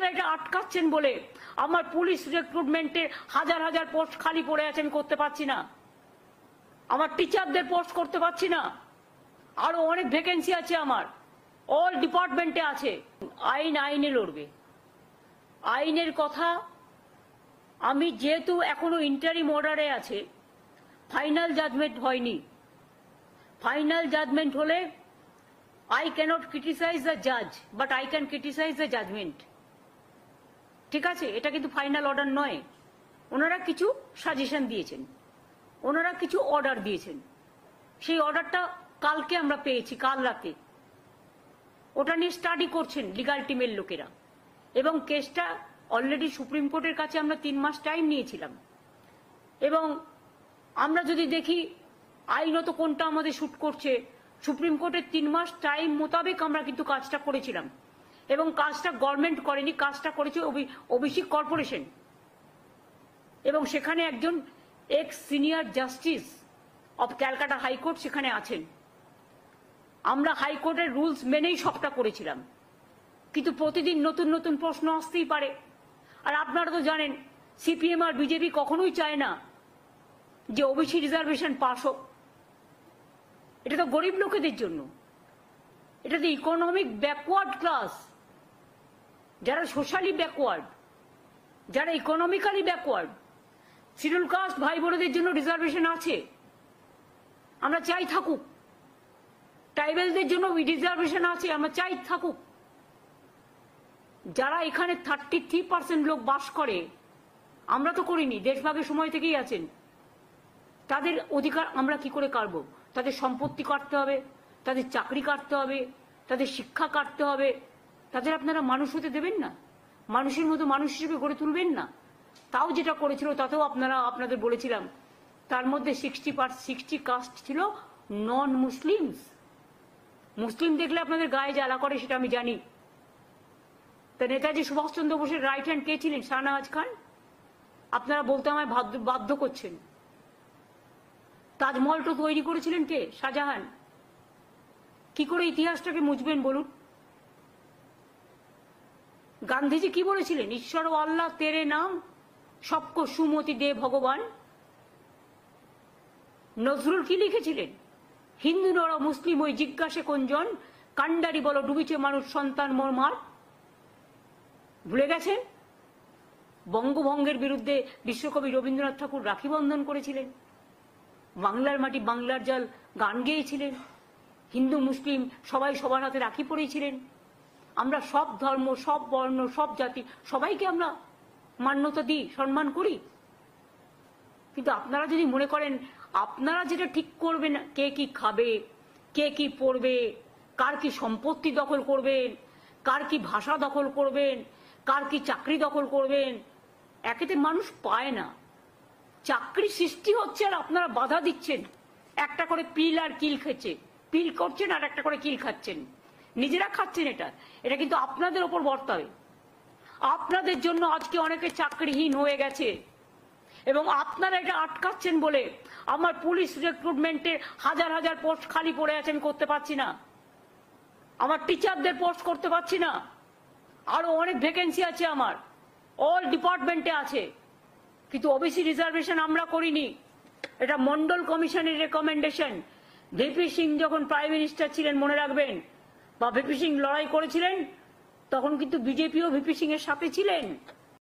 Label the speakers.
Speaker 1: আপনারা এটা আটকাচ্ছেন বলে আমার পুলিশ রিক্রুটমেন্টে হাজার হাজার পোস্ট খালি পড়ে আছে, আমি করতে পারছি না। আমার টিচারদের পোস্ট করতে পারছি না। আরো অনেক ভ্যাকেন্সি আছে, আমার অল ডিপার্টমেন্টে আছে। আইন আইনে লড়বে। আইনের কথা আমি যেহেতু এখনো ইন্টারিম অর্ডারে আছে, ফাইনাল জাজমেন্ট হয়নি। ফাইনাল জাজমেন্ট হলে I cannot criticize the judge, but I can criticize the judgment. ঠিক আছে, এটা কিন্তু ফাইনাল অর্ডার নয়। ওনারা কিছু সাজেশন দিয়েছেন, ওনারা কিছু অর্ডার দিয়েছেন। সেই অর্ডারটা কালকে আমরা পেয়েছি, কাল রাতে। ওটা নিয়ে স্টাডি করছেন লিগাল টিমের লোকেরা, এবং কেসটা অলরেডি সুপ্রিম কোর্টের কাছে আমরা 3 মাস টাইম নিয়েছিলাম। এবং আমরা যদি দেখি আইনত কোনটা আমাদের শুট করছে, সুপ্রিম কোর্টের 3 মাস টাইম মোতাবেক আমরা কিন্তু কাজটা করেছিলাম। এবং কাজটা গভর্নমেন্ট করেনি, কাজটা করেছে ওবিসি কর্পোরেশন। এবং সেখানে একজন x senior justice of Calcutta high court সেখানে আছেন। আমরা হাইকোর্টের রুলস মেনেই সবটা করেছিলাম। কিন্তু প্রতিদিন নতুন নতুন প্রশ্ন আসতেই পারে। আর আপনারা তো জানেন, সিপিএম আর বিজেপি কখনোই চায় না যে ওবিসি রিজার্ভেশন পাস হোক। এটা তো গরিব লোকেদের জন্য, এটা তো ইকোনমিক ব্যাকওয়ার্ড ক্লাস, যারা সোশ্যালি ব্যাকওয়ার্ড, যারা ইকোনমিক্যালি ব্যাকওয়ার্ড। শিডিউল কাস্ট ভাই বোনদের জন্য রিজার্ভেশন আছে, আমরা চাই থাকুক। ট্রাইবেলদের জন্য রিজার্ভেশন আছে, আমরা চাই থাকুক। যারা এখানে 33% লোক বাস করে, আমরা তো করিনি, দেশভাগের সময় থেকেই আছেন, তাদের অধিকার আমরা কি করে কাটব? তাদের সম্পত্তি কাটতে হবে, তাদের চাকরি কাটতে হবে, তাদের শিক্ষা কাটতে হবে। তাদের আপনারা মানুষ হতে দেবেন না, মানুষের মতো মানুষ হিসেবে গড়ে তুলবেন না। তাও যেটা করেছিল তাতেও আপনাদের বলেছিলাম, তার মধ্যে 60 কাস্ট ছিল নন মুসলিমস। মুসলিম দেখলে আপনাদের গায়ে জ্বালা করে, সেটা আমি জানি। তা নেতাজি সুভাষচন্দ্র বোসের রাইট হ্যান্ড কে ছিলেন? শাহনওয়াজ খান। আপনারা বলতে আমায় বাধ্য করছেন। তাজমহলটা তৈরি করেছিলেন কে? শাহজাহান। কি করে ইতিহাসটাকে মুছবেন বলুন? গান্ধীজি কি বলেছিলেন? ঈশ্বর ও আল্লাহ তেরে নাম সবকো সুমতি দে ভগবান। নজরুল কি লিখেছিলেন? হিন্দু নর মুসলিম ওই জিজ্ঞাসে কোনজন, কান্ডারি বলো ডুবিছে মানুষ সন্তান মোর মার। ভুলে গেছেন? বঙ্গভঙ্গের বিরুদ্ধে বিশ্বকবি রবীন্দ্রনাথ ঠাকুর রাখি বন্ধন করেছিলেন, বাংলার মাটি বাংলার জল গান গেয়েছিলেন, হিন্দু মুসলিম সবাই সবার হাতে রাখি পরেছিলেন। আমরা সব ধর্ম, সব বর্ণ, সব জাতি সবাইকে আমরা মান্যতা দিই, সম্মান করি। কিন্তু আপনারা যদি মনে করেন আপনারা যেটা ঠিক করবেন, কে কি খাবে, কে কি পড়বে, কার কি সম্পত্তি দখল করবেন, কার কি ভাষা দখল করবেন, কার কি চাকরি দখল করবেন, একেতে মানুষ পায় না। চাকরি সৃষ্টি হচ্ছে আর আপনারা বাধা দিচ্ছেন। একটা করে পিল আর কিল খেচ্ছে, পিল করছেন আর একটা করে কিল খাচ্ছেন, নিজেরা খাচ্ছেন। এটা কিন্তু আপনাদের ওপর বর্তাবে। আপনাদের জন্য আজকে অনেকে চাকরিহীন হয়ে গেছে, এবং আপনারা এটা আটকাচ্ছেন বলে আমার পুলিশ রিক্রুটমেন্টে হাজার হাজার পোস্ট খালি পড়ে আছে, আমি করতে পারছি না। আমার টিচারদের পোস্ট করতে পারছি না। আরো অনেক ভ্যাকেন্সি আছে, আমার অল ডিপার্টমেন্টে আছে। কিন্তু ওবিসি রিজার্ভেশন আমরা করিনি, এটা মন্ডল কমিশনের রেকমেন্ডেশন। ভিপি সিং যখন প্রাইম মিনিস্টার ছিলেন, মনে রাখবেন, বা ভিপি সিং লড়াই করেছিলেন, তখন কিন্তু বিজেপিও ভিপি সিং এর সাথে ছিলেন।